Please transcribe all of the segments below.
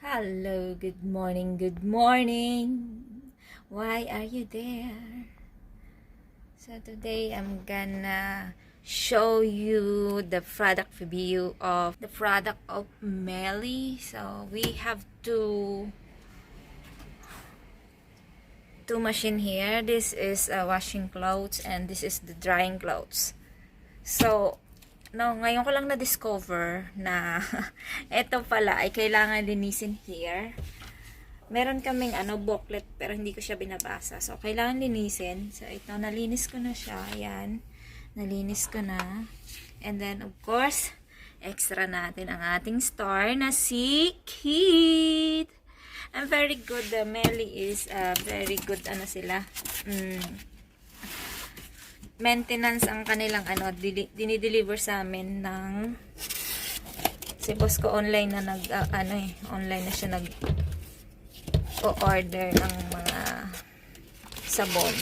Hello, good morning, good morning. Why are you there? So today I'm gonna show you the product review of the product of Miele. So we have two machine here. This is washing clothes and this is the drying clothes. So ngayon ko lang na-discover na ito pala ay kailangan linisin here. Meron kaming booklet pero hindi ko siya binabasa. So, kailangan linisin. So, ito, nalinis ko na siya. Ayan. Nalinis ko na. And then, of course, extra natin ang ating star na si Kit. I'm very good. The Miele is very good. Ano sila? Maintenance ang kanilang dinideliver sa amin ng si boss ko online na online na siya order ng mga sabon.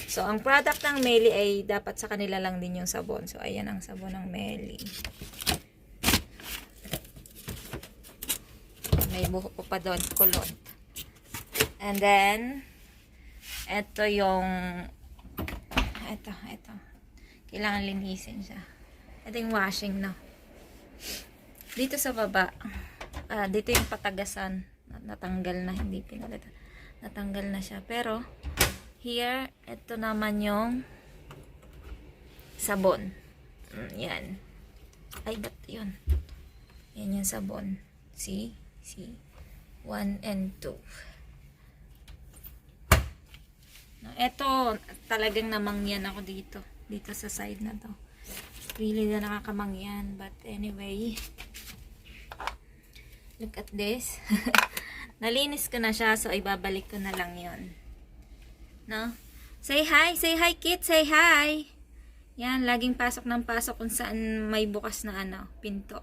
So ang product ng Miele ay dapat sa kanila lang din yung sabon. So ayan ang sabon ng Miele. May buhok pa doon, kulot. And then ito yung ito. Kailangan linisin siya. Ito yung washing na. Dito sa baba, dito yung patagasan. Natanggal na, hindi pinalitan. Natanggal na siya. Pero, here, ito naman yung sabon. Yan. Ay, ba't yun? Yan yung sabon. See? 1 and 2. Ito, talagang namangyan ako dito sa side na to. Really na nakakamangyan. But anyway, look at this. Nalinis ko na siya, so ibabalik ko na lang yon. No? Say hi, Kit, say hi. Yan, laging pasok ng pasok kung saan may bukas na pinto.